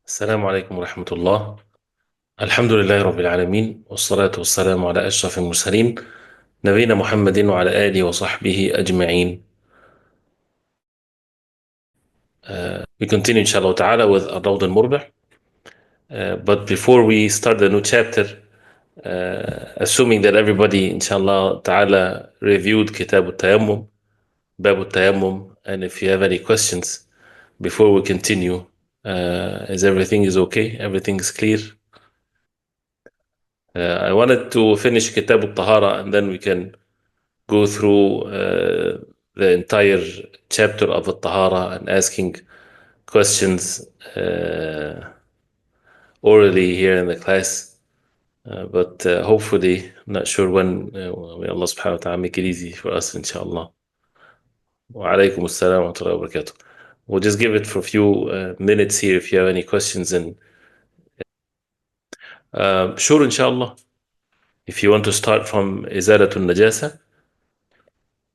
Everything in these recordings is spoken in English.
السلام عليكم ورحمة الله. الحمد لله رب العالمين، والصلاة والسلام على أشرف المرسلين نبينا محمد وعلى آله وصحبه أجمعين. We continue inshallah ta'ala with al-Murbi. But before we start the new chapter, assuming that everybody inshallah ta'ala reviewed Kitab al-Tayammum, Bab al-Tayammum, and if you have any questions before we continue, is everything is okay? Everything is clear? I wanted to finish Kitab al-Tahara and then we can go through the entire chapter of al-Tahara and asking questions orally here in the class. But hopefully, I'm not sure when, may Allah subhanahu wa ta'ala make it easy for us, inshallah. Wa alaikum assalam wa rahmatullahi wa barakatuh. We'll just give it for a few minutes here if you have any questions. And sure, inshallah. If you want to start from Izalatul Najasa,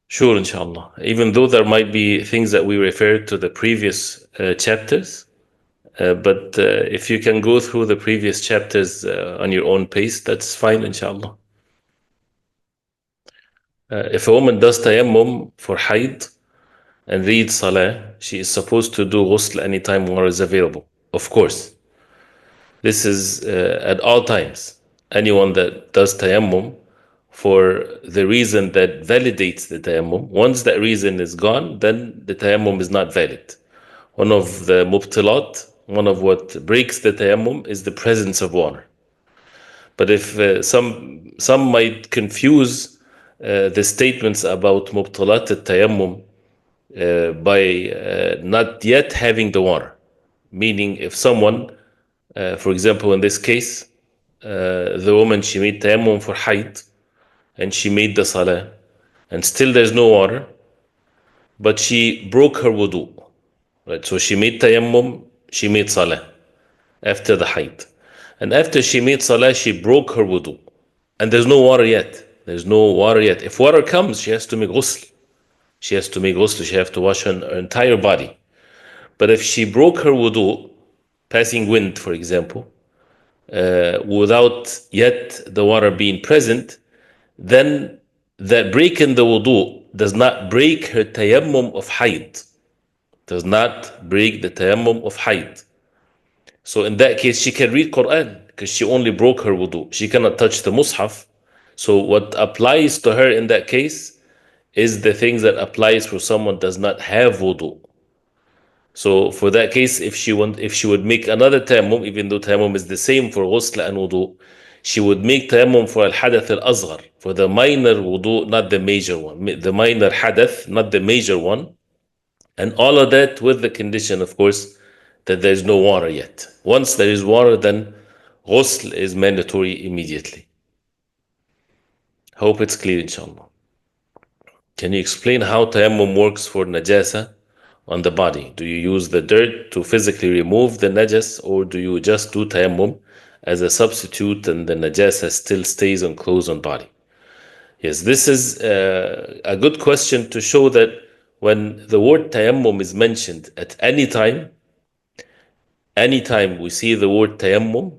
sure, inshallah. Even though there might be things that we referred to the previous chapters, but if you can go through the previous chapters on your own pace, that's fine, inshallah. If a woman does tayammum for haid and reads salah, she is supposed to do ghusl anytime water is available. Of course. This is at all times. Anyone that does tayammum for the reason that validates the tayammum, once that reason is gone, then the tayammum is not valid. One of the mubtilat, one of what breaks the tayammum is the presence of water. But if some might confuse the statements about mubtilat al-tayammum by not yet having the water. Meaning if someone, for example in this case, the woman, she made tayammum for haid and she made the salah and still there's no water, but she broke her wudu. Right? So she made tayammum, she made salah after the haid. And after she made salah, she broke her wudu. And there's no water yet. There's no water yet. If water comes, she has to make ghusl. She has to make ghusl. She has to wash her entire body. But if she broke her wudu, passing wind, for example, without yet the water being present, then that break in the wudu does not break her tayammum of haid. Does not break the tayammum of haid. So in that case, she can read Quran because she only broke her wudu. She cannot touch the mushaf. So what applies to her in that case is the things that applies for someone does not have wudu. So for that case, if she would make another tayammum, even though tayammum is the same for ghusl and wudu, she would make tayammum for al-hadath al-asghar, for the minor wudu, not the major one. The minor hadath, not the major one. And all of that with the condition, of course, that there's no water yet. Once there is water, then ghusl is mandatory immediately. Hope it's clear, inshallah. Can you explain how tayammum works for najasa on the body? Do you use the dirt to physically remove the najas, or do you just do tayammum as a substitute and the najasa still stays on clothes and body? Yes, this is a good question to show that when the word tayammum is mentioned at any time we see the word tayammum,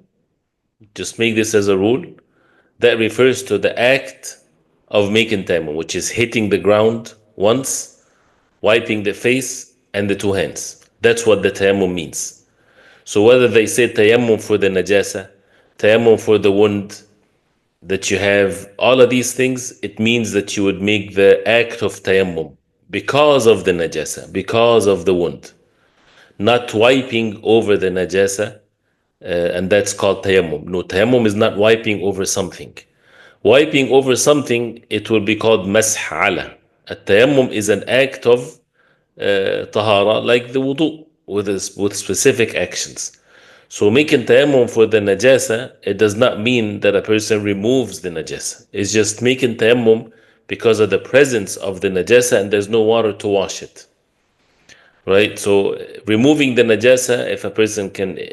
just make this as a rule, that refers to the act of making tayammum, which is hitting the ground once, wiping the face and the two hands. That's what the tayammum means. So whether they say tayammum for the najasa, tayammum for the wound that you have, all of these things, it means that you would make the act of tayammum because of the najasa, because of the wound, not wiping over the najasa, and that's called tayammum. No, tayammum is not wiping over something. Wiping over something, it will be called mash ala. Tayammum is an act of tahara, like the wudu, with specific actions. So making tayammum for the najasa, it does not mean that a person removes the najasa. It's just making tayammum because of the presence of the najasa and there's no water to wash it. Right? So removing the najasa, if a person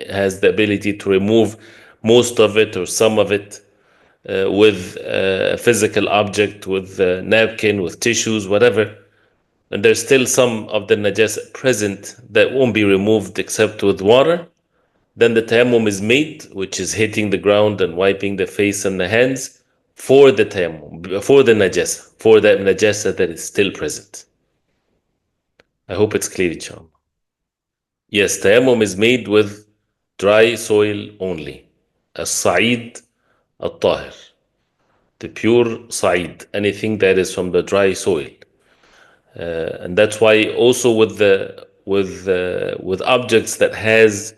has the ability to remove most of it or some of it with a physical object, with a napkin, with tissues, whatever, and there's still some of the najasa present that won't be removed except with water, then the tayammum is made, which is hitting the ground and wiping the face and the hands for the tayammum, for the najasa, for that najasa that is still present. I hope it's clear, inshallah. Yes, tayammum is made with dry soil only. As-sa'id al-tahir. The pure sa'id, anything that is from the dry soil. And that's why also with objects that has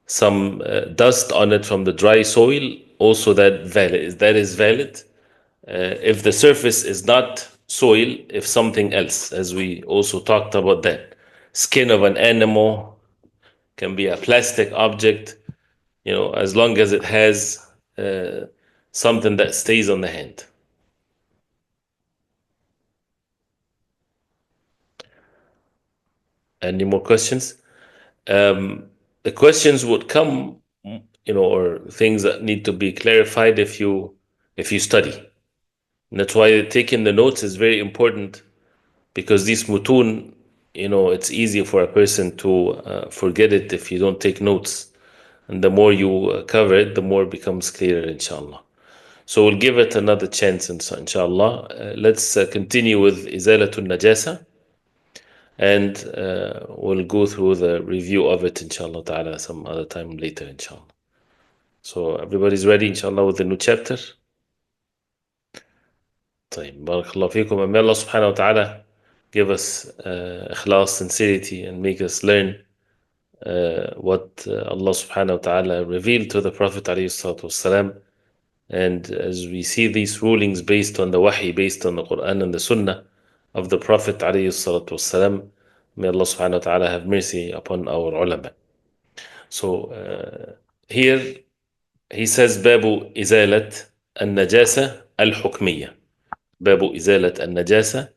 some dust on it from the dry soil, also that is valid. If the surface is not soil, if something else, as we also talked about that, skin of an animal, can be a plastic object, as long as it has something that stays on the hand. Any more questions? The questions would come, or things that need to be clarified if you study. And that's why taking the notes is very important, because these mutun, it's easy for a person to forget it if you don't take notes. And the more you cover it, the more it becomes clearer, inshallah. So we'll give it another chance, inshallah. Let's continue with izalatul najasa. And we'll go through the review of it, inshallah ta'ala, some other time later, inshallah. So everybody's ready, inshallah, with the new chapter? طيب, barakallahu fikum. And may Allah subhanahu wa ta'ala give us ikhlas, sincerity, and make us learn what Allah subhanahu wa ta'ala revealed to the Prophet alayhi salatu wasalam. And as we see these rulings based on the wahi, based on the Quran and the Sunnah of the Prophet alayhi salatu wasalam, may Allah subhanahu wa ta'ala have mercy upon our ulama. So here he says, Babu izalat al-najasa al-hukmiyya. Babu izalat al-najasa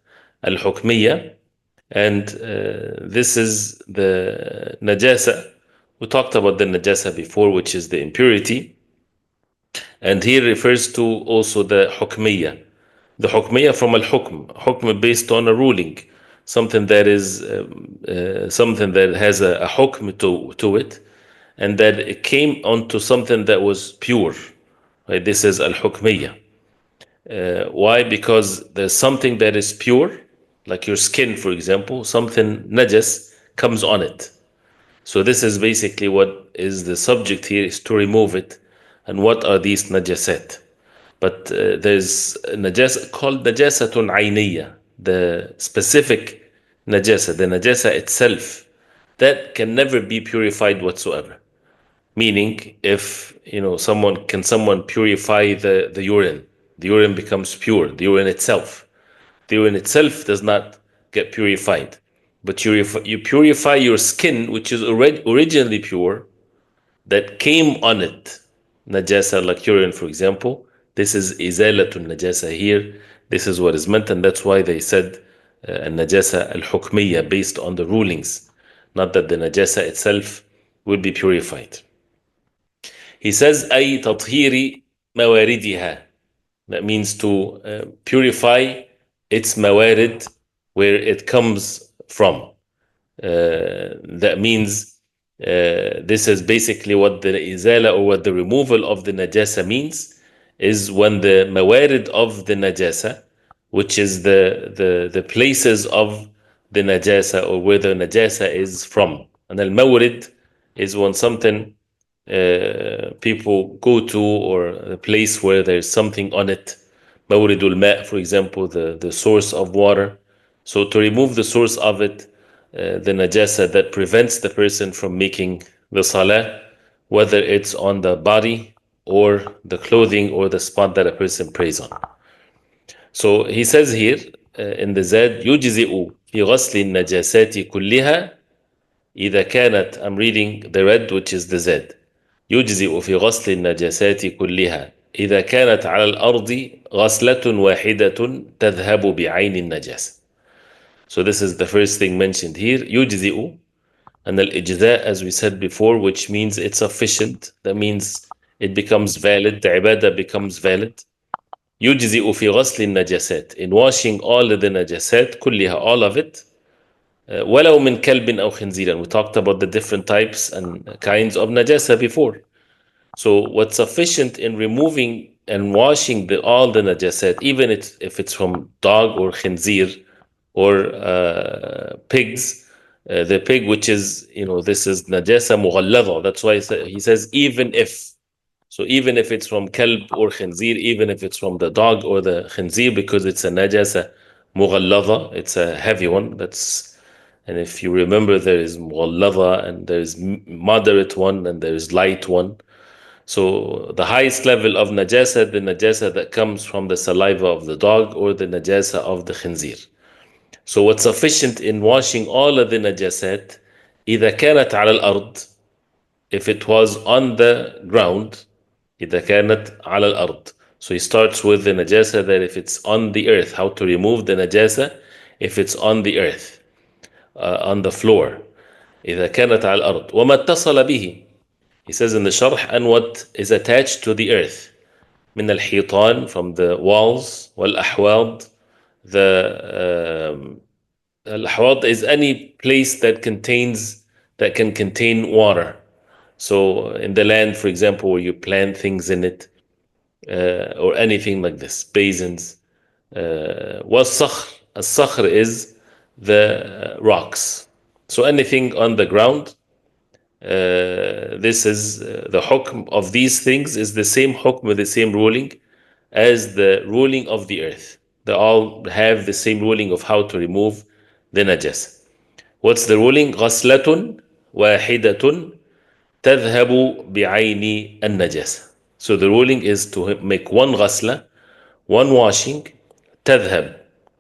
al-hukmiyya. And this is the najasa. We talked about the najasa before, which is the impurity. And here refers to also the hukmiyya. The hukmiyya from al-hukm. Hukm based on a ruling. Something that is something that has a hukm to it, and that it came onto something that was pure. Right? This is al-hukmiyya. Why? Because there's something that is pure, like your skin, for example, something najas comes on it. So this is basically what is the subject here, is to remove it. And what are these najasat? But there's najasa called najasatun ayniyya, the specific najasa, the najasa itself, that can never be purified whatsoever. Meaning, if someone purify the urine, the urine becomes pure. The urine itself does not get purified. But you purify your skin, which is originally pure, that came on it, najasa, like urine, for example. This is izalatul najasa here. This is what is meant, and that's why they said najasa al-hukmiyya, based on the rulings, not that the najasa itself will be purified. He says, أي تطهير مواردها. That means to purify its mawarid, where it comes from. That means this is basically what the izala, or what the removal of the najasa means, is when the mawarid of the najasa, which is the places of the najasa, or where the najasa is from. And al-mawrid is when something people go to, or a place where there's something on it. Mawridul ma', for example, the source of water. So to remove the source of it, the najasa that prevents the person from making the salah, whether it's on the body or the clothing or the spot that a person prays on. So he says here in the Zad, يجزئ في غسل النجاسات كلها إذا كانت, I'm reading the red, which is the Z. يجزئ في غسل النجاسات كلها إذا كانت على الأرض غسلة واحدة تذهب بعين النجاسة. So this is the first thing mentioned here. يجزئ, and al-ijza, as we said before, which means it's sufficient. That means it becomes valid. The ibadah becomes valid. يجزئ في غسل النجاسات, in washing all of the najasat, كلها, all of it. ولو من كلب أو خنزير. And we talked about the different types and kinds of najasa before. So what's sufficient in removing and washing all the najasat, even if it's from dog or khinzir or pigs, the pig, which is, this is najasa mughalladha. That's why he says even if. So even if it's from kalb or khinzir, even if it's from the dog or the khinzir, because it's a najasa mughalladha, it's a heavy one. And if you remember, there is mughalladha and there is moderate one and there is light one. So the highest level of najasa, the najasa that comes from the saliva of the dog or the najasa of the khinzir. So what's sufficient in washing all of the najasat, إذا كانت على الأرض, if it was on the ground, إذا كانت على الأرض. So he starts with the najasa that if it's on the earth, how to remove the najasa if it's on the earth, on the floor. إذا كانت على الأرض وما اتصل به. He says in the sharh, and what is attached to the earth. من الحيطان, from the walls, والأحواض. الأحواض is any place that can contain water. So in the land, for example, where you plant things in it, or anything like this, basins. والصخر, الصخر is the rocks. So anything on the ground, this is the hukm of these things is the same hukm with the same ruling as the ruling of the earth. They all have the same ruling of how to remove the najas. What's the ruling? غسلة واحدة تذهب بعين النجاسة. So the ruling is to make one ghasla, one washing, تذهب,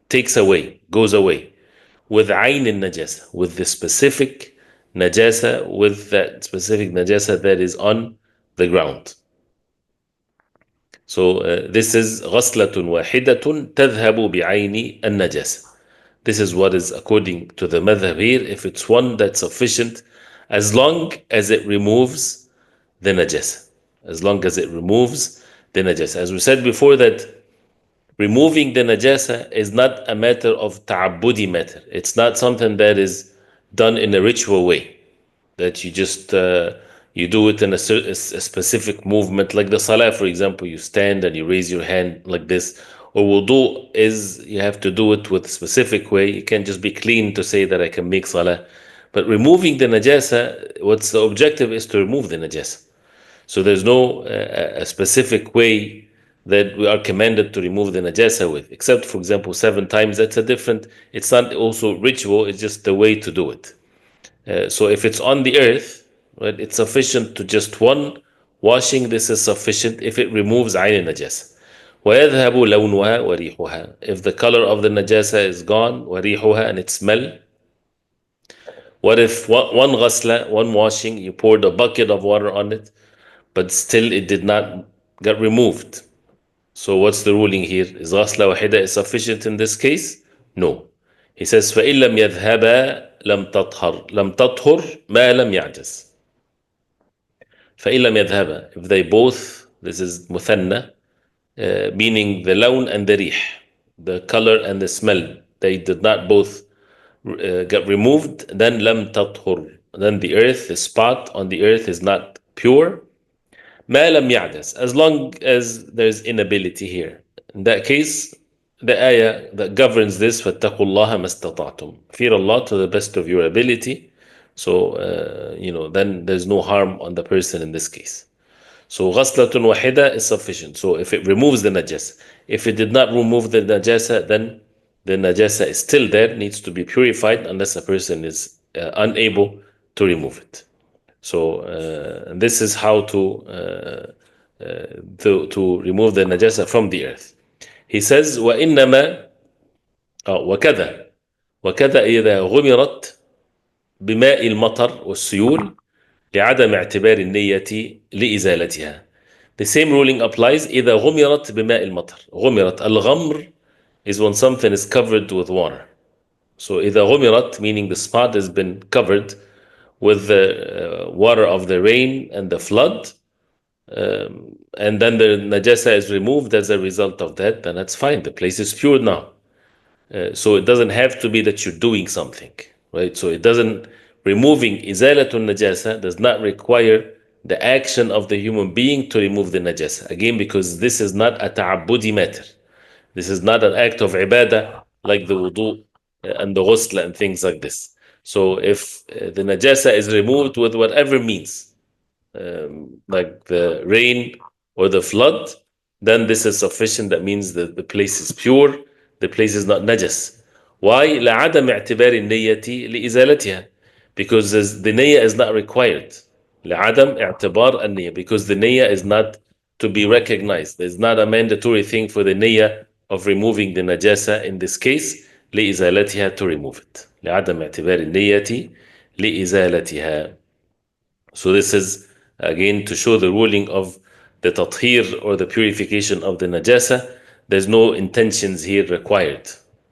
takes away, goes away, with عين النجاسة, with the specific najasa, with that specific najasa that is on the ground. So this is غسلة واحدة تذهب بعين النجاسة. This is what is according to the madhab here. If it's one that's sufficient, as long as it removes the najasa. As long as it removes the najasa. As we said before, that removing the najasa is not a matter of ta'abbudi matter. It's not something that is done in a ritual way, that you just you do it in a specific movement, like the salah, for example. You stand and you raise your hand like this. Or wudu is you have to do it with a specific way. You can't just be clean to say that I can make salah. But removing the najasa, what's the objective is to remove the najasa. So there's no a specific way that we are commanded to remove the najasa with, except, for example, 7 times. That's a different, it's not also ritual, it's just the way to do it. So if it's on the earth, right, it's sufficient to just one washing. This is sufficient if it removes عين النجاسة. ويذهب لونها وريحها. If the color of the najasa is gone, وريحها, and its smell. What if one ghasla, one washing, you poured a bucket of water on it, but still it did not get removed? So what's the ruling here? Is ghasla wahida is sufficient in this case? No. He says فإن لم يذهبا لم تطهر ما لم يعجز. فإن لم يذهبا, if they both, this is مثنى, meaning the lawn and the rih, the color and the smell, they did not both get removed, then لم تطهر, then the earth, the spot on the earth is not pure. ما لم يعجز, as long as there's inability here. In that case, the ayah that governs this, فَاتَّقُوا اللَّهَ مَا اسْتَطَعْتُمْ, fear Allah to the best of your ability. So, then there's no harm on the person in this case. So, غَسْلَةٌ وَحِدَةٌ is sufficient. So, if it removes the najasa. If it did not remove the najasa, then the najasa is still there, needs to be purified, unless a person is unable to remove it. So, this is how to remove the najasa from the earth. He says, وَإِنَّمَا وَكَذَا إِذَا غُمِرَتْ بماء المطر والسيول لعدم اعتبار النية لإزالتها. The same ruling applies إذا غمرت بماء المطر. غمرت, الغمر is when something is covered with water. So إذا غمرت, meaning the spot has been covered with the water of the rain and the flood, and then the najasa is removed as a result of that, then that's fine. The place is pure now. So it doesn't have to be that you're doing something, right? So it doesn't, removing izalatun najasa does not require the action of the human being to remove the najasa. Again, because this is not a ta'abbudi matter. This is not an act of ibadah like the wudu and the ghusl and things like this. So if the najasa is removed with whatever means, like the rain or the flood, then this is sufficient. That means that the place is pure, the place is not najas. Why? لعدم اعتبار النية لإزالتها. Because the niyyah is not required. لعدم اعتبار النية. Because the niyyah is not to be recognized. There's not a mandatory thing for the niyyah of removing the najasa in this case. لإزالتها, to remove it. لعدم اعتبار النية لإزالتها. So this is again to show the ruling of the tathir or the purification of the najasa. There's no intentions here required.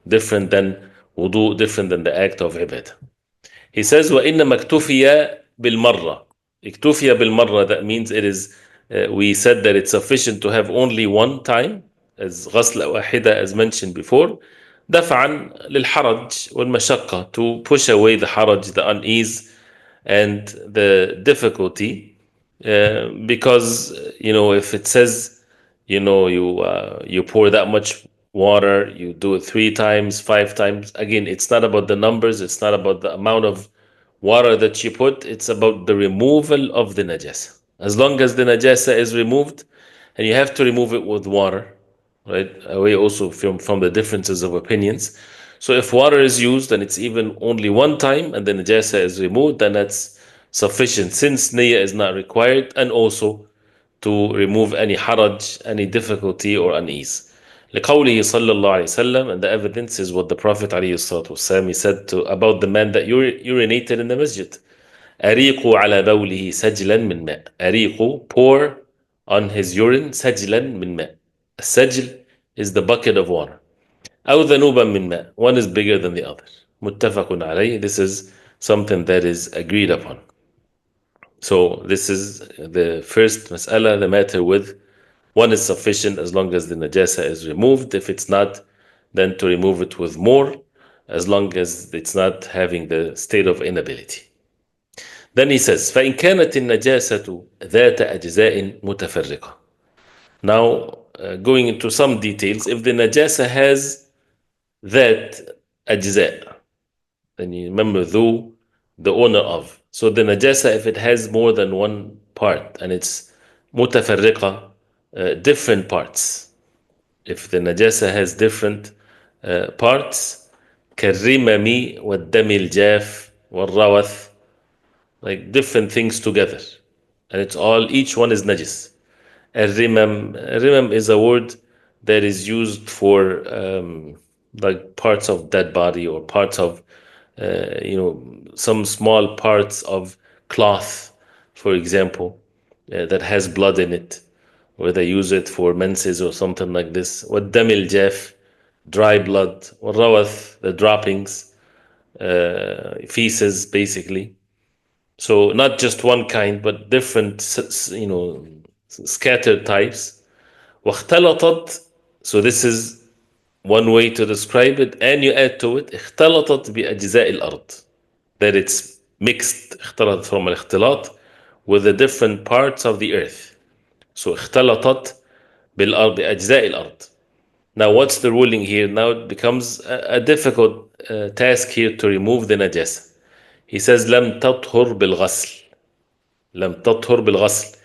Different than wudu, different than the act of ibadah. He says, وَإِنَّمَا اكْتُفِيَ بِالْمَرَّةِ. اكْتُفِيَ بِالْمَرَّةِ, that means it is, we said that it's sufficient to have only one time, as غسل واحدة as mentioned before, دفعا للحرج والمشقة, to push away the haraj, the unease, and the difficulty, because if it says you pour that much water, you do it 3 times, 5 times, again, it's not about the numbers, it's not about the amount of water that you put, it's about the removal of the najasa. As long as the najasa is removed, and you have to remove it with water, right? Away also from the differences of opinions. So if water is used and it's even only one time and the najasa is removed, then that's sufficient, since niyyah is not required, and also to remove any haraj, any difficulty or unease. لقوله صلى الله عليه وسلم, and the evidence is what the Prophet عليه الصلاة والسلام, he said about the man that urinated in the masjid. أريقوا على بوله سجلا من ماء. أريقوا, pour on his urine سجلا من ماء. السجل is the bucket of water. أو ذنوبا من ماء. One is bigger than the other. متفق عليه. This is something that is agreed upon. So this is the first mas'ala, the matter with one is sufficient as long as the najasa is removed. If it's not, then to remove it with more, as long as it's not having the state of inability. Then he says, فإن كانت النجاسة ذات أجزاء متفرقة. Now, going into some details, if the najasa has that أجزاء, then you remember ذو, the owner of. So the najasa, if it has more than one part, and it's متفرقة, different parts. If the najasa has different parts, كالرمم والدم الجاف والروث, like different things together, and it's all, each one is najis. Rimam is a word that is used for like parts of dead body, or parts of some small parts of cloth, for example, that has blood in it, or they use it for menses or something like this. والدم الجاف, dry blood. والروث, the droppings, feces basically. So not just one kind, but different, scattered types. واختلطت, so this is one way to describe it, and you add to it اختلطت بأجزاء الأرض, that it's mixed, اختلط from الاختلاط, with the different parts of the earth. So اختلطت بالأرض بأجزاء الأرض. Now what's the ruling here? Now it becomes a difficult task here to remove the najasa. He says لم تطهر بالغسل. لم تطهر بالغسل.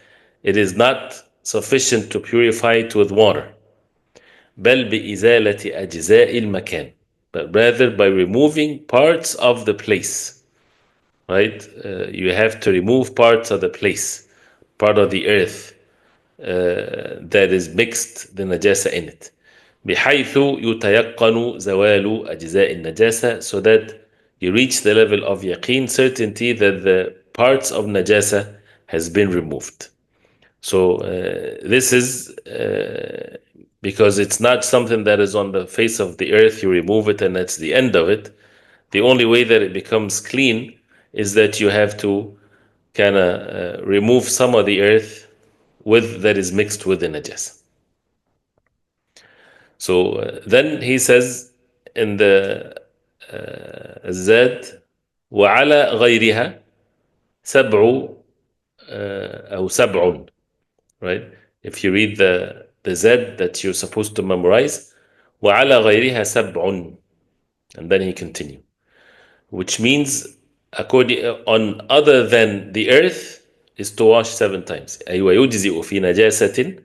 It is not sufficient to purify it with water. بل بإزالة أجزاء المكان. But rather by removing parts of the place. Right? You have to remove parts of the place, part of the earth that is mixed, the najasa in it. بحيث يتيقن زوال أجزاء النجاسة, so that you reach the level of yaqeen, certainty, that the parts of najasa has been removed. So this is because it's not something that is on the face of the earth, you remove it and that's the end of it. The only way that it becomes clean is that you have to kind of remove some of the earth that is mixed with the najasa. So then he says in the Zad, وعلى غيرها سبع أو سبع, right? If you read the Z that you're supposed to memorize, وعلى غيرها سبع, and then he continue, which means according on other than the earth is to wash 7 times. أيوة يجزئ في نجاسة,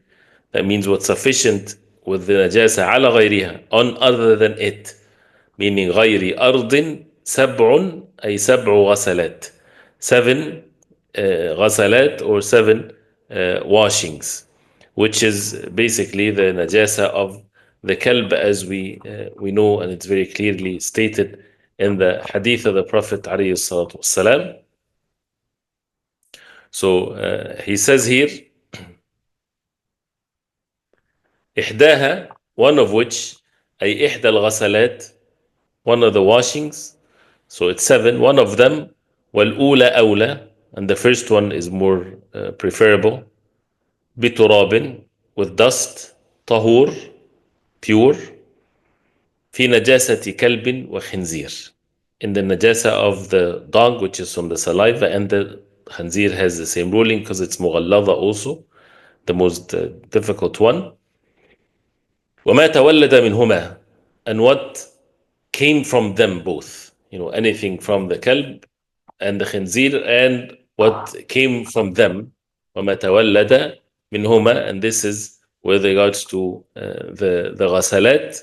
that means what's sufficient with the najasa على غيرها, on other than it, meaning غير أرض سبع أي 7 غسلات, 7 غسلات or 7 washings, which is basically the najasa of the kalb, as we know, and it's very clearly stated in the hadith of the Prophet عليه الصلاة والسلام. So he says here إحداها, one of which, أي إحدى الغسلات, one of the washings, so it's 7, one of them, والأولى أولى, and the first one is more preferable, بتراب, with dust, طهور, pure, في نجاسة كلب وخنزير, in the najasa of the dog, which is from the saliva, and the khanzir has the same ruling because it's مغلظة also, the most difficult one. وما تولد منهما, and what came from them both, anything from the kalb and the khinzir and what came from them, وما تولد منهما, and this is with regards to the ghasalat.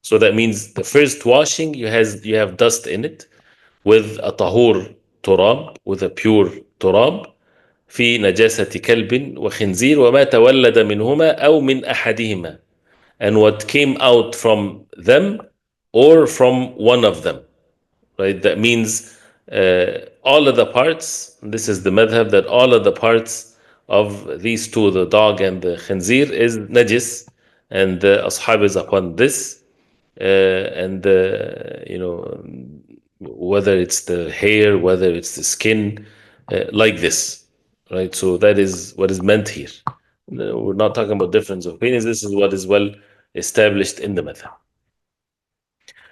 So that means the first washing you have dust in it with a tahur turab, with a pure turab, في نجاسة كلب وخنزير وما تولد منهما أو من أحدهما, and what came out from them or from one of them, right? That means all of the parts, this is the madhab, that all of the parts of these two, the dog and the khanzir, is najis, and the ashab is upon this, and whether it's the hair, whether it's the skin, like this, right? So that is what is meant here. We're not talking about difference of opinions. This is what is well established in the madhab.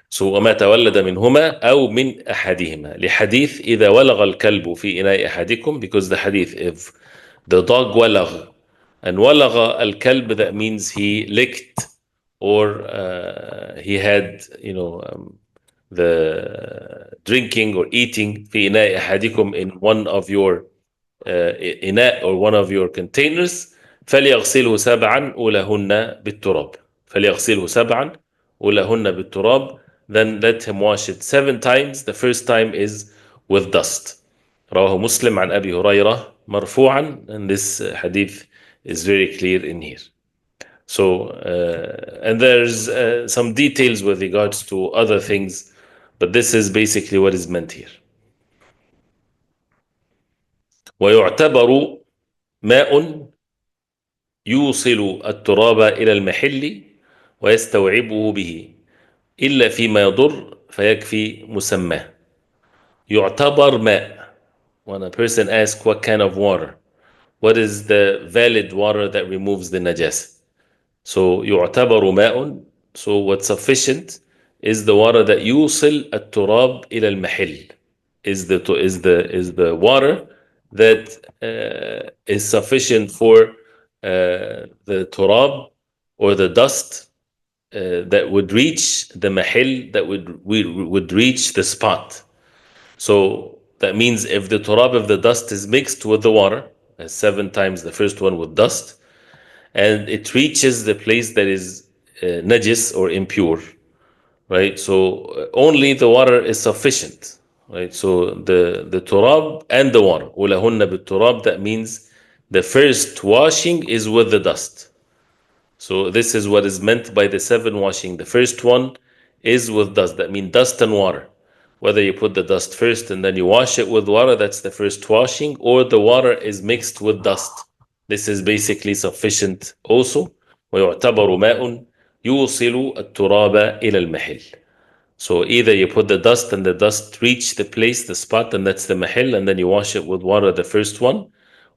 So وما تولد منهما أو من أحدهما, لحديث إذا ولغ الكلب في إناء أحدكم, because the hadith, if the dog ولغ, and ولغ الكلب, that means he licked or he had the drinking or eating في إناء أحدكم, in one of your إناء or one of your containers, فليغسله 7 أولهن بالتراب, فليغسله 7 أولهن بالتراب, then let him wash it 7 times. The first time is with dust. رواه مسلم عن أبي هريرة مرفوعا, and this hadith is very clear in here. So and there's some details with regards to other things, but this is basically what is meant here. ويعتبر ماء يوصل التراب إلى المحل ويستوعبه به إلا فيما يضر فيكفي مسماه. يعتبر ماء. When a person asks what kind of water, what is the valid water that removes the najas? So يعتبر ماء, so what's sufficient is the water that يوصل التراب إلى المحل, is the water that is sufficient for the turab or the dust that would reach the mahil, that would reach the spot. So that means if the turab of the dust is mixed with the water, 7 times the first one with dust, and it reaches the place that is najis or impure, right? So only the water is sufficient, right? So the turab and the water, ulahunna bit turab, that means the first washing is with the dust. So this is what is meant by the 7 washing. The first one is with dust. That means dust and water. Whether you put the dust first and then you wash it with water, that's the first washing, or the water is mixed with dust. This is basically sufficient also. ويعتبر ماء يوصل التراب إلى المحل. So either you put the dust and the dust reach the place, the spot, and that's the mahil, and then you wash it with water, the first one,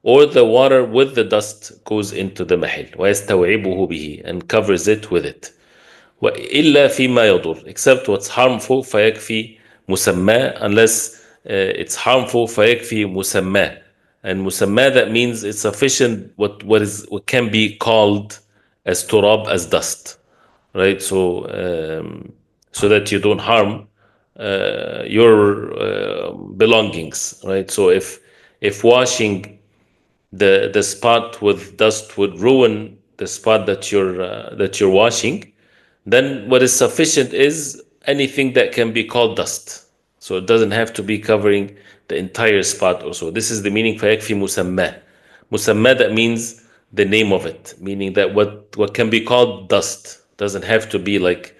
or the water with the dust goes into the mahil, ويستوعبه به, and covers it with it. إلا فيما يضر, except what's harmful, فيكفي مسمى, unless it's harmful فيكفي مسماه. And مسماه, that means it's sufficient what can be called as turab, as dust, right? So that you don't harm your belongings, right? So if washing the spot with dust would ruin the spot that you're washing, then what is sufficient is anything that can be called dust. So it doesn't have to be covering the entire spot also. This is the meaning فيكفي مسماه. مسماه, that means the name of it, meaning that what can be called dust doesn't have to be like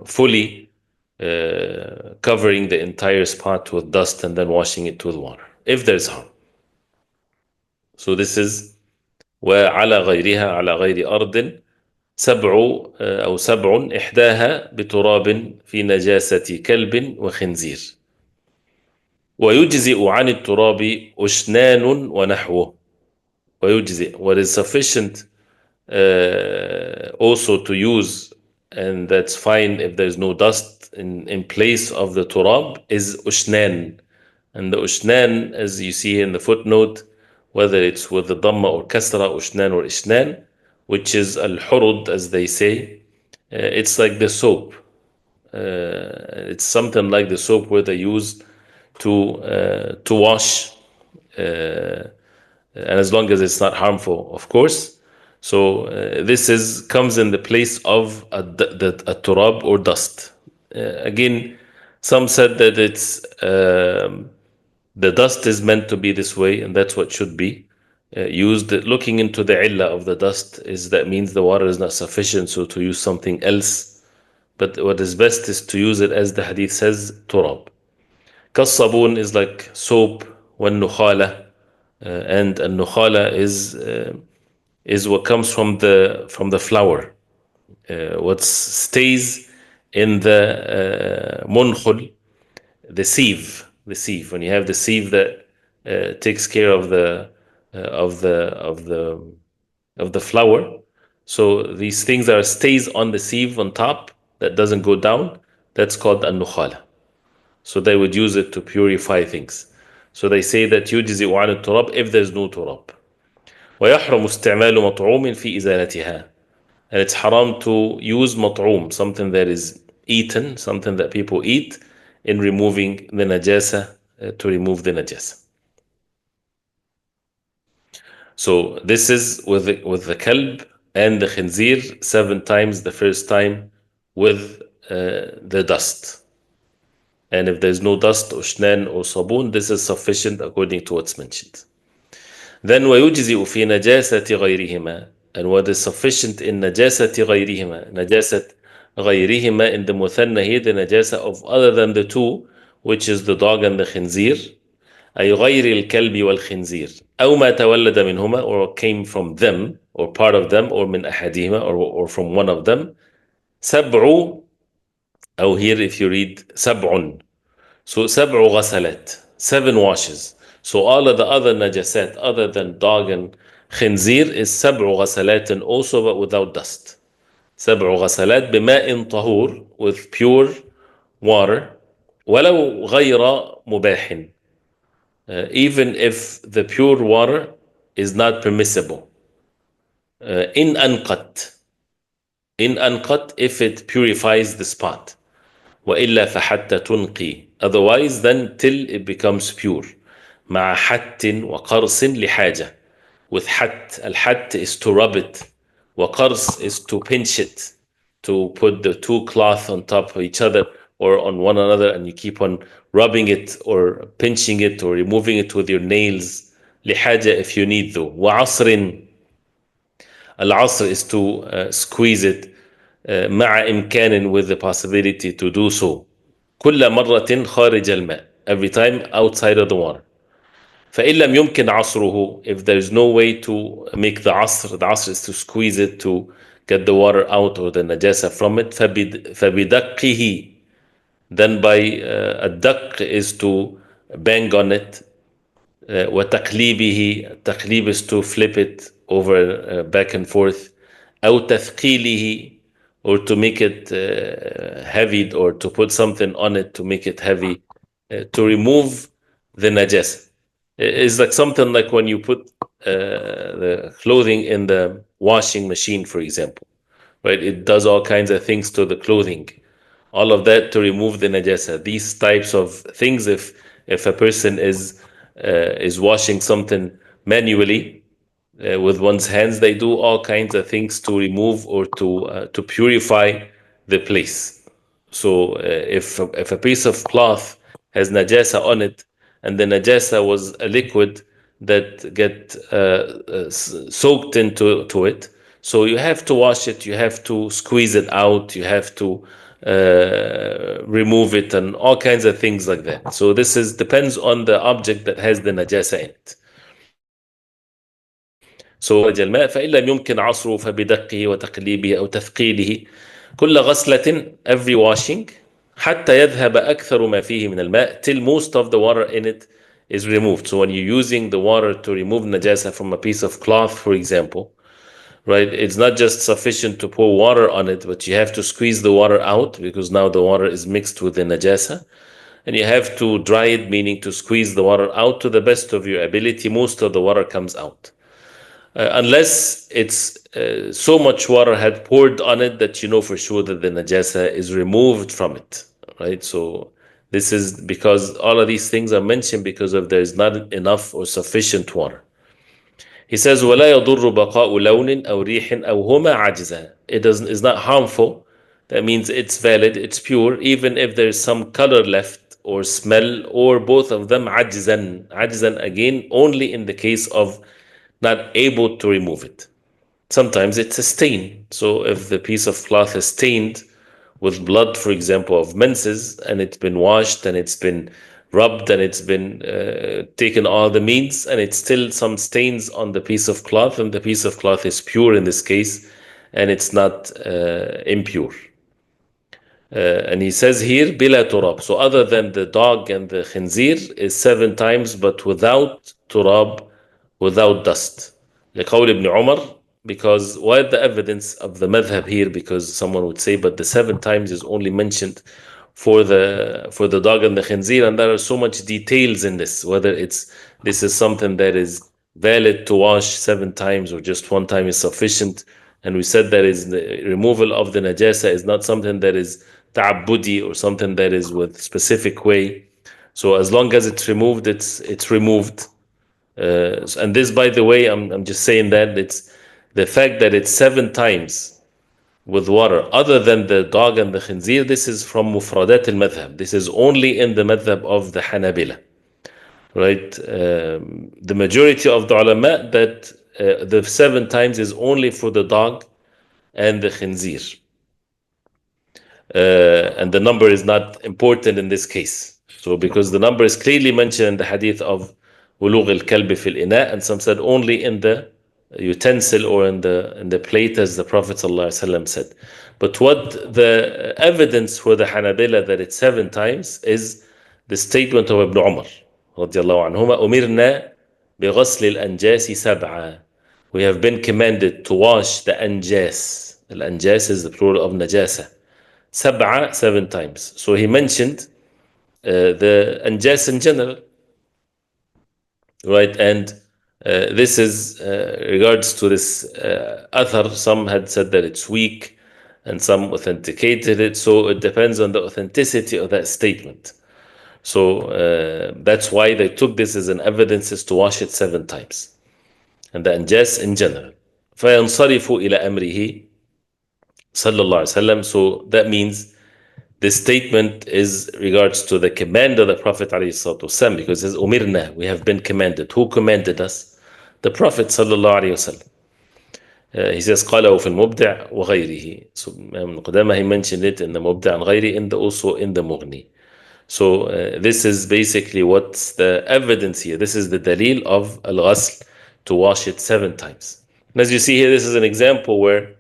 fully covering the entire spot with dust and then washing it with water if there's harm. So this is وعلى غيرها على غير أرض سبع إحداها بتراب في نجاسة كلب وخنزير ويجزئ عن التراب أشنان ونحوه. ويجزئ, what is sufficient also to use, and that's fine if there's no dust in place of the turab, is ushnan. And the ushnan, as you see in the footnote, whether it's with the dhamma or kasra, ushnan or ishnan, which is al-hurud, as they say, it's like the soap. It's something like the soap where they use to wash, and as long as it's not harmful, of course. So this comes in the place of a turab or dust. Again, some said that it's the dust is meant to be this way, and that's what should be used. Looking into the illah of the dust is that means the water is not sufficient, so to use something else. But what is best is to use it as the hadith says, turab. Kassabun is like soap, when nukhala, and nukhala is what comes from the flower. What stays in the munkhul, the sieve. When you have the sieve that takes care of the flour. So these things that stays on the sieve on top that doesn't go down, that's called an-nukhala. So they would use it to purify things. So they say that يجزئ عن التراب if there's no turab. ويحرم استعمال مطعوم في إزالتها. And it's haram to use مطعوم, something that is eaten, something that people eat, in removing the najasa, to remove the najasa. So this is with the kalb and the khinzir 7 times, the first time with the dust. And if there's no dust, ushnan or sabun, this is sufficient according to what's mentioned. Then ويجزئ في نجاسة غيرهما. And what is sufficient in نجاسة غيرهما. نجاسة غيرهما in the muthanna here, the najasa of other than the two, which is the dog and the khinzir. أي غير الكلب والخنزير أو ما تولد منهما, or came from them, or part of them, or من أحدهما, or from one of them. سبع, أو here if you read سبع, so سبع غسلات, 7 washes. So all of the other najasat other than dog and khinzir is سبع غسلات also, but without dust. سبع غسلات بماء طهور, with pure water, ولو غير مباح, even if the pure water is not permissible. In anqat, if it purifies the spot. وإلا فحتى تنقي, otherwise then till it becomes pure. مع حت وقرص لحاجة, with حت, الحت is to rub it, وقرص is to pinch it, to put the two cloth on top of each other or on one another, and you keep on rubbing it or pinching it or removing it with your nails. لحاجة, if you need though. وعصر, al-asr is to squeeze it. مع إمكان, with the possibility to do so. كل مرة خارج الماء, every time outside of the water. فإن لم يمكن عصره, if there is no way to make the asr is to squeeze it to get the water out or the najasa from it. فبدقه, then by الدق is to bang on it. وتقليبه, تقليب is to flip it over back and forth. أو تثقيله, or to make it heavy, or to put something on it to make it heavy, to remove the najasa. It's like something like when you put the clothing in the washing machine, for example, right? It does all kinds of things to the clothing, all of that to remove the najasa. These types of things, if a person is washing something manually with one's hands, they do all kinds of things to remove or to purify the place. So if a piece of cloth has najasa on it, and the najasa was a liquid that get soaked into it, so you have to wash it, you have to squeeze it out, you have to remove it, and all kinds of things like that. So this is depends on the object that has the najasa in it. So خرج الماء فإن لم يمكن عصره فبدقه وتقليبه أو تثقيله كل غسلة, every washing, حتى يذهب أكثر ما فيه من الماء, till most of the water in it is removed. So when you're using the water to remove najasa from a piece of cloth, for example, right, it's not just sufficient to pour water on it, but you have to squeeze the water out, because now the water is mixed with the najasa, and you have to dry it, meaning to squeeze the water out to the best of your ability. Most of the water comes out. Unless it's so much water had poured on it that you know for sure that the najasa is removed from it, right? So this is because all of these things are mentioned because of there's not enough or sufficient water. He says, وَلَا يَضُرُّ بَقَاءُ لَوْنٍ أَوْ رِيحٍ أَوْ هُمَا عَجْزًا. It's not harmful. That means it's valid, it's pure, even if there's some color left or smell, or both of them. عَجْزًا. عَجْزًا, again, only in the case of not able to remove it. Sometimes it's a stain. So if the piece of cloth is stained with blood, for example, of menses, and it's been washed and it's been rubbed and it's been taken all the means, and it's still some stains on the piece of cloth, and the piece of cloth is pure in this case, and it's not impure. And he says here, bila turab. So other than the dog and the khinzir is 7 times, but without turab, without dust. لقول ابن عمر, because what the evidence of the madhab here? Because someone would say, but the 7 times is only mentioned for the dog and the khinzir, and there are so much details in this, whether this is something that is valid to wash 7 times or just 1 time is sufficient. And we said that is the removal of the najasa is not something that is ta'abbudi or something that is with specific way. So as long as it's removed, it's removed. And this, by the way, I'm just saying that it's the fact that it's 7 times with water, other than the dog and the khinzir. This is from mufradat al-madhab. This is only in the madhab of the Hanabila, right? The majority of the ulama that the 7 times is only for the dog and the khinzir. And the number is not important in this case. So because the number is clearly mentioned in the hadith of ولوغ الكلب في الإناء, and some said only in the utensil or in the plate, as the Prophet ﷺ said. But what the evidence for the Hanabila that it's 7 times is the statement of Ibn Umar رضي الله عنهما, أمرنا بغسل الأنجاس 7. We have been commanded to wash the anjas. Al-anjas is the plural of najasa. 7 times. So he mentioned the anjas in general, right? And this is regards to this athar. Some had said that it's weak, and some authenticated it. So it depends on the authenticity of that statement. So that's why they took this as an evidence, is to wash it 7 times. And the anjas in general. فَيَنْصَرِفُ إِلَى أَمْرِهِ صلى الله عليه وسلم. So that means this statement is regards to the command of the Prophet ﷺ, because it says umirna, we have been commanded. Who commanded us? The Prophet ﷺ. He says قاله في المبدع وغيره. So قدامه he mentioned it in the مبدع and غيره, and also in the مغني. So this is basically what's the evidence here. This is the dalil of al-ghasl, to wash it 7 times. And as you see here, this is an example where,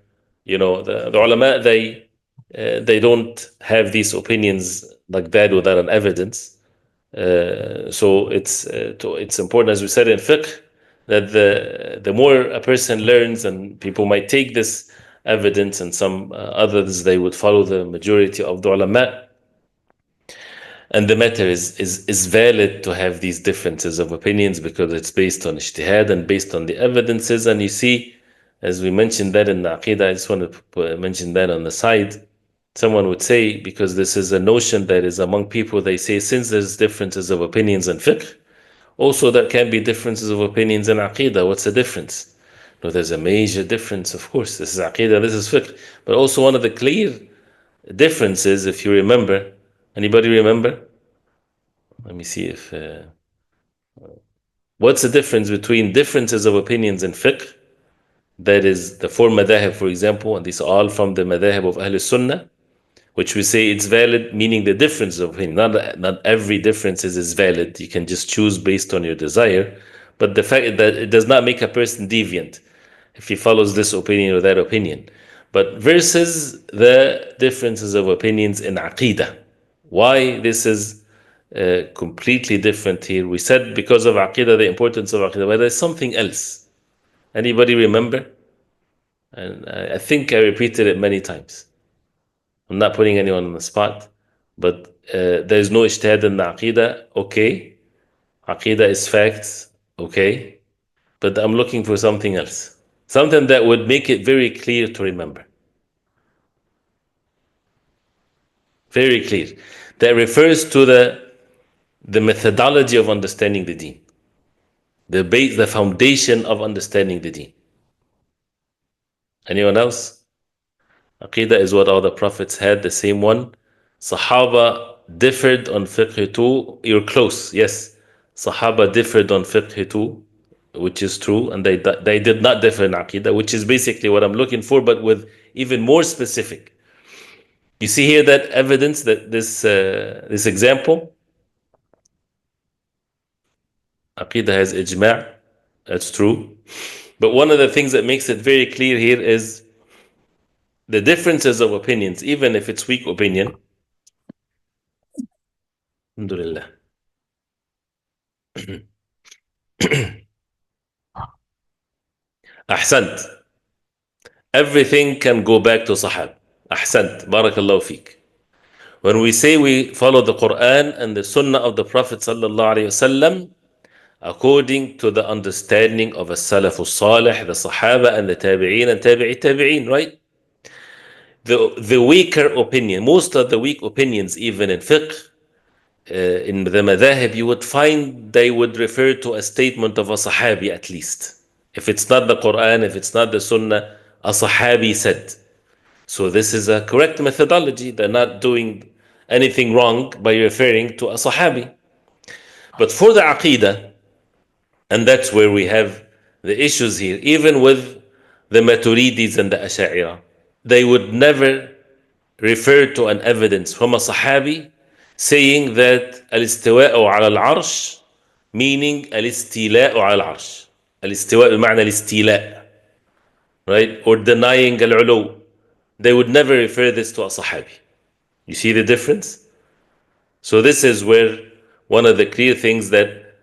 you know, the ulama, they don't have these opinions like that without an evidence. So it's important, as we said in fiqh, that the more a person learns, and people might take this evidence, and some others they would follow the majority of the ulama. And the matter is valid to have these differences of opinions because it's based on ijtihad and based on the evidences. And you see, as we mentioned that in the Aqidah, I just want to mention that on the side. Someone would say, because this is a notion that is among people, they say, since there's differences of opinions in fiqh, also there can be differences of opinions in Aqidah. What's the difference? No, there's a major difference, of course. This is Aqidah, this is fiqh. But also one of the clear differences, if you remember, anybody remember? Let me see if... what's the difference between differences of opinions in fiqh, that is the four madahib, for example, and these are all from the madahib of Ahl Sunnah, which we say it's valid, meaning the difference of opinion. Not every difference is valid. You can just choose based on your desire. But the fact that it does not make a person deviant if he follows this opinion or that opinion. But versus the differences of opinions in Aqidah. Why this is completely different here? We said because of Aqidah, the importance of Aqidah, but there's something else. Anybody remember? And I think I repeated it many times. I'm not putting anyone on the spot, but there's no ijtihad in the Aqidah. Okay. Aqidah is facts. Okay. But I'm looking for something else. Something that would make it very clear to remember. Very clear. That refers to the methodology of understanding the deen. The base, the foundation of understanding the deen. Anyone else? Aqidah is what all the prophets had, the same one. Sahaba differed on fiqh too. You're close, yes. Sahaba differed on fiqh too, which is true, and they did not differ in Aqidah, which is basically what I'm looking for, but with even more specific. You see here that evidence, that this example, Aqidah has ijma', that's true. But one of the things that makes it very clear here is the differences of opinions, even if it's weak opinion. Alhamdulillah. Ahsant. Everything can go back to Sahab. Ahsant. Barakallahu feek. When we say we follow the Quran and the Sunnah of the Prophet sallallahu alaihi wasallam, according to the understanding of as-Salaf as-Salih, the Sahaba and the Tabi'een and Tabi'i Tabi'een, right? The weaker opinion, most of the weak opinions, even in fiqh, in the madahib, you would find they would refer to a statement of a Sahabi at least. If it's not the Quran, if it's not the Sunnah, a Sahabi said. So this is a correct methodology. They're not doing anything wrong by referring to a Sahabi. But for the Aqidah, and that's where we have the issues here, even with the Maturidis and the Asha'ira, they would never refer to an evidence from a Sahabi saying that al-istiwa'u ala al-arsh, meaning al-istila'u ala al-arsh. Al-istiwa' b'ma'na al-istila', right? Or denying al-ulu. They would never refer this to a Sahabi. You see the difference? So this is where one of the clear things that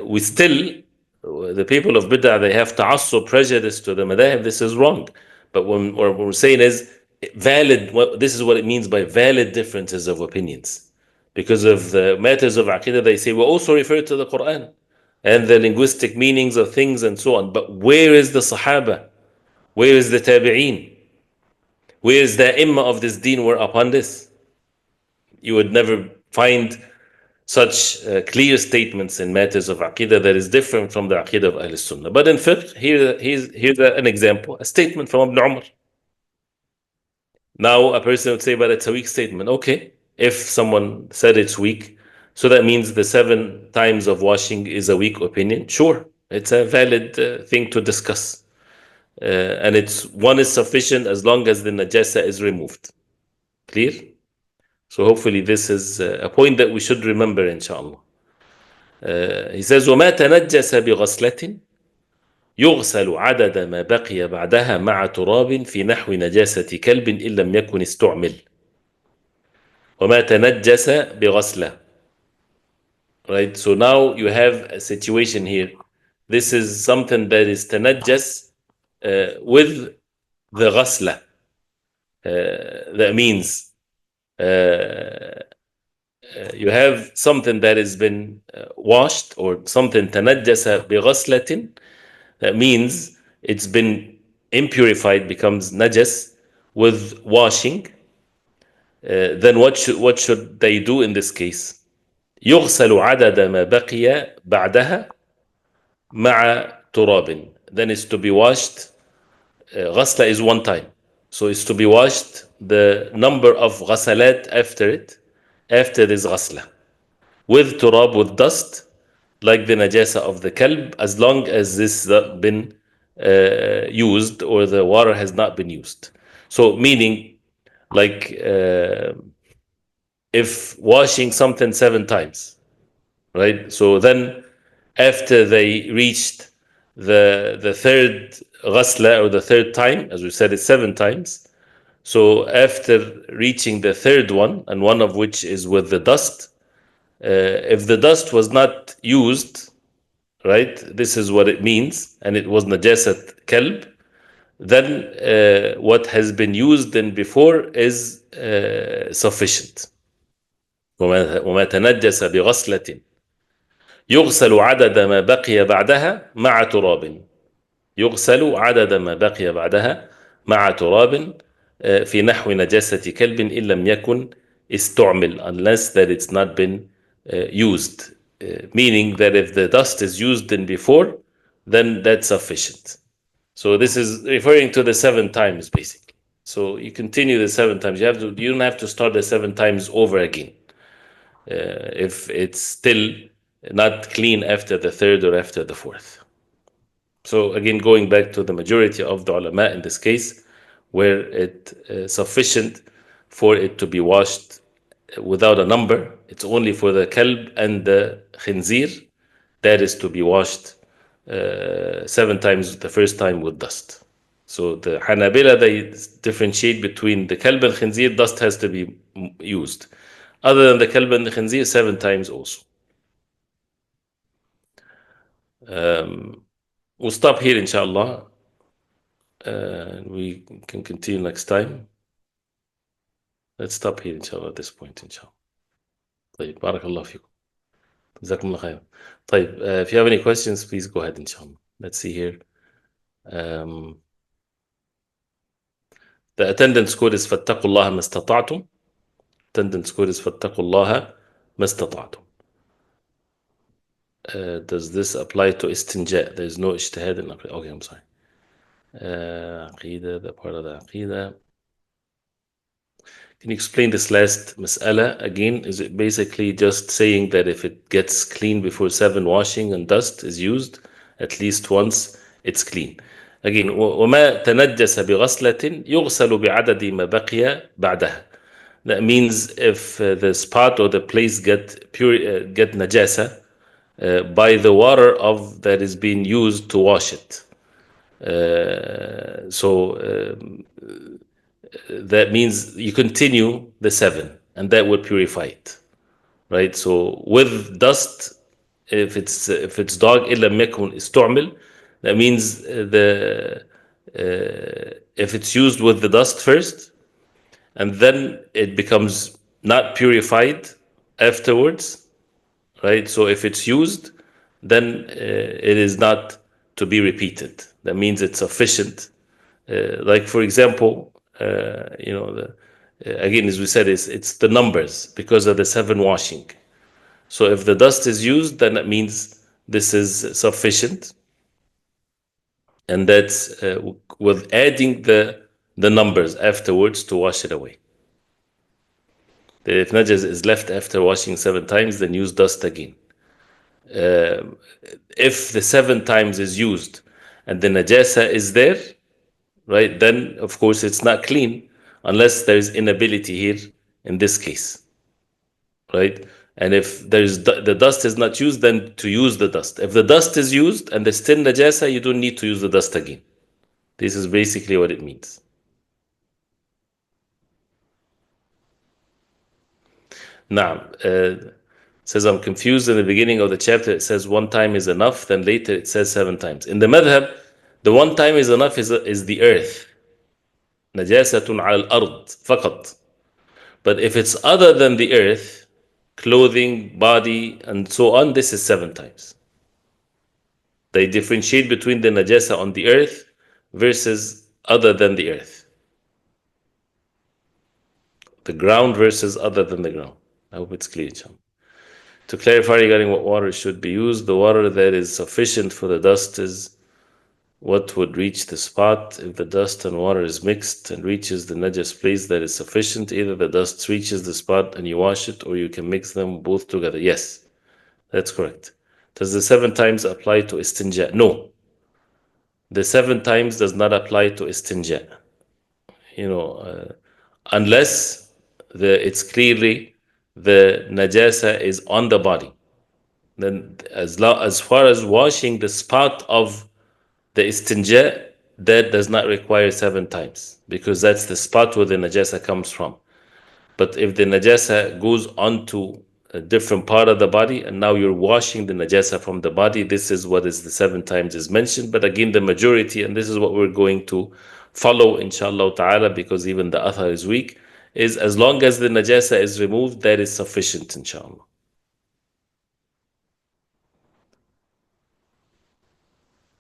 we still, the people of Bid'ah, they have ta'assub, prejudice to the madhab. This is wrong. But what we're saying is valid, this is what it means by valid differences of opinions. Because of the matters of Aqidah, they say we also refer to the Quran and the linguistic meanings of things and so on. But where is the Sahaba? Where is the Tabi'een? Where is the Imma of this deen were upon this? You would never find such clear statements in matters of Aqidah that is different from the Aqidah of Ahl Sunnah. But in fiqh, here's an example, a statement from Ibn Umar. Now a person would say, but it's a weak statement. Okay, if someone said it's weak, so that means the 7 times of washing is a weak opinion. Sure, it's a valid thing to discuss. And it's one is sufficient as long as the najasa is removed. Clear? So hopefully this is a point that we should remember, inshallah. He says, وَمَا تَنَجَّسَ بِغَسْلَةٍ يغسل عدد ما بقي بعدها مع تراب في نحو نجاسة كلب إن لم يكن استعمل. وما تنجس بغسلة. Right, so now you have a situation here. This is something that is تنجس with the ghasla. That means you have something that has been washed, or something تنجس بغسلة. That means it's been impurified, becomes najas with washing. Then what should they do in this case? يغسل عدد ما بقي بعدها مع تراب. Then it's to be washed. غسلة is one time, so it's to be washed the number of غسلات after it, after this غسلة, with turab, with dust, like the najasa of the kalb, as long as this has been used, or the water has not been used. So meaning, like if washing something 7 times, right? So then after they reached the third ghasla, or the third time, as we said, it's 7 times. So after reaching the third one, and one of which is with the dust, if the dust was not used, right, this is what it means, and it was najasat kalb, then what has been used in before is sufficient. وما تنجس بغسلة يغسل عدد ما بقي بعدها مع تراب. يغسل عدد ما بقي بعدها مع تراب في نحو نجاسة كلب إن لم يكن استعمل, unless that it's not been used. Meaning that if the dust is used in before, then that's sufficient. So this is referring to the 7 times basically. So you continue the 7 times. You don't have to start the 7 times over again. If it's still not clean after the third or after the fourth. So again, going back to the majority of the ulama in this case, where it sufficient for it to be washed without a number, it's only for the kalb and the khinzir, that is to be washed 7 times, the first time with dust. So the Hanabila, they differentiate between the kalb and khinzir, dust has to be used. Other than the kalb and the khinzir, 7 times also. We'll stop here, inshallah. We can continue next time. Let's stop here, inshallah, at this point, inshallah. طيب, بارك الله فيكم. جزاكم الله خير. طيب, if you have any questions, please go ahead, inshallah. Let's see here. The attendance code is فاتقوا الله ما استطعتم. Attendance code is فاتقوا الله ما استطعتم. Does this apply to istinja? There is no ijtihad in aqida. Okay, I'm sorry. Aqida, the part of the aqida. Can you explain this last mas'ala again? Is it basically just saying that if it gets clean before 7 washing and dust is used at least once, it's clean? Again, وما تنجس بغسلة يغسل بعدد ما بقي بعدها. That means if the spot or the place get najasa by the water of that is being used to wash it. That means you continue the 7, and that will purify it, right? So with dust, if it's dog إلا لم يكن استعمل, that means if it's used with the dust first, and then it becomes not purified afterwards, right? So if it's used, then it is not to be repeated. That means it's sufficient. Like for example, again, as we said, it's the numbers because of the 7 washing. So if the dust is used, then that means this is sufficient, and that's with adding the numbers afterwards to wash it away. If najas is left after washing 7 times, then use dust again. If the 7 times is used and the najasa is there, right, then of course it's not clean unless there's inability here in this case, right? And if there's the dust is not used, then to use the dust. If the dust is used and there's still najasa, you don't need to use the dust again. This is basically what it means. Now, says I'm confused. In the beginning of the chapter it says 1 time is enough, then later it says 7 times. In the madhab, the 1 time is enough is the earth. نجاسة على الأرض فقط. But if it's other than the earth, clothing, body, and so on, this is 7 times. They differentiate between the najasa on the earth versus other than the earth. The ground versus other than the ground. I hope it's clear, John. To clarify regarding what water should be used, the water that is sufficient for the dust is what would reach the spot. If the dust and water is mixed and reaches the najas place, that is sufficient. Either the dust reaches the spot and you wash it, or you can mix them both together. Yes, that's correct. Does the 7 times apply to istinja? No. The 7 times does not apply to istinja. Unless it's clearly the najasa is on the body. Then as far as washing the spot of the istinja, that does not require 7 times, because that's the spot where the najasa comes from. But if the najasa goes onto a different part of the body and now you're washing the najasa from the body, this is what is the 7 times is mentioned. But again, the majority, and this is what we're going to follow inshallah ta'ala, because even the athar is weak, is as long as the najasa is removed, that is sufficient inshallah.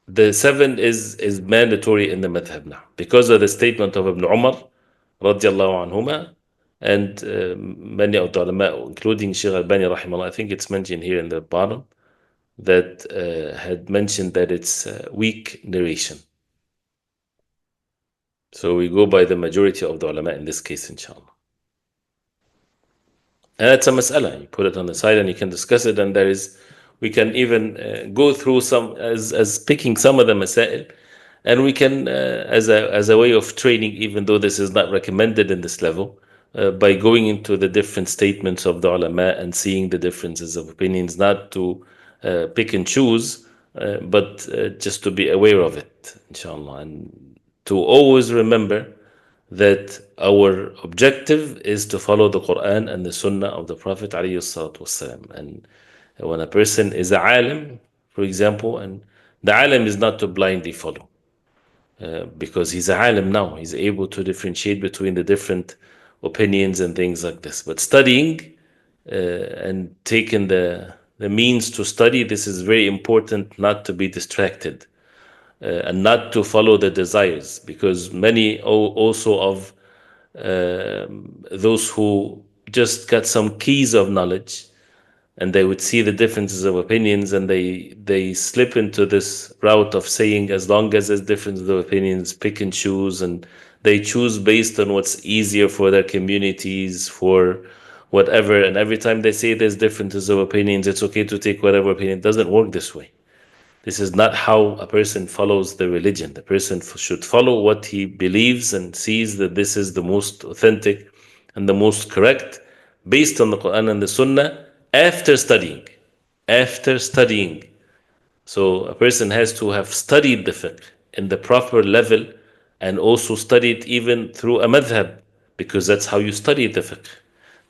The 7 is mandatory in the madhab now because of the statement of Ibn Umar radiallahu anhuma, and many of the ulama, including Sheikh Albani rahimahullah. I think it's mentioned here in the bottom, that had mentioned that it's weak narration. So we go by the majority of the ulama in this case, inshallah. And that's a mas'ala. You put it on the side and you can discuss it, and we can even go through some as picking some of the masail, and we can as a way of training, even though this is not recommended in this level, by going into the different statements of the ulama and seeing the differences of opinions, not to pick and choose, but just to be aware of it, inshallah, and to always remember that our objective is to follow the Quran and the Sunnah of the Prophet ﷺ. And when a person is a alim, for example, and the alim is not to blindly follow, because he's a alim now, he's able to differentiate between the different opinions and things like this. But studying and taking the means to study, this is very important, not to be distracted. And not to follow the desires, because many also of those who just got some keys of knowledge, and they would see the differences of opinions, and they slip into this route of saying, as long as there's differences of opinions, pick and choose, and they choose based on what's easier for their communities, for whatever. And every time they say there's differences of opinions, it's okay to take whatever opinion. It doesn't work this way. This is not how a person follows the religion. The person should follow what he believes and sees that this is the most authentic and the most correct, based on the Quran and the Sunnah, after studying. After studying. So a person has to have studied the fiqh in the proper level, and also studied even through a madhab, because that's how you study the fiqh.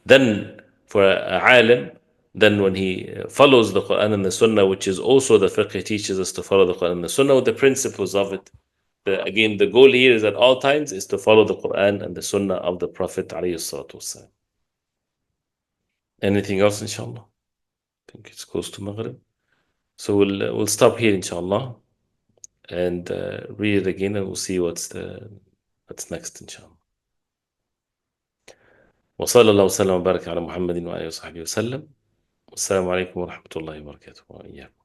Then for a alim, then when he follows the Quran and the Sunnah, which is also the fiqh, teaches us to follow the Quran and the Sunnah with the principles of it. Again, the goal here is at all times is to follow the Quran and the Sunnah of the Prophet ﷺ. Anything else, inshallah? I think it's close to Maghrib. So we'll stop here, inshallah, and read it again, and we'll see what's next, inshallah. وصلى الله وسلم وبارك على محمد وآله وصحبه وسلم. والسلام عليكم ورحمة الله وبركاته وإياكم.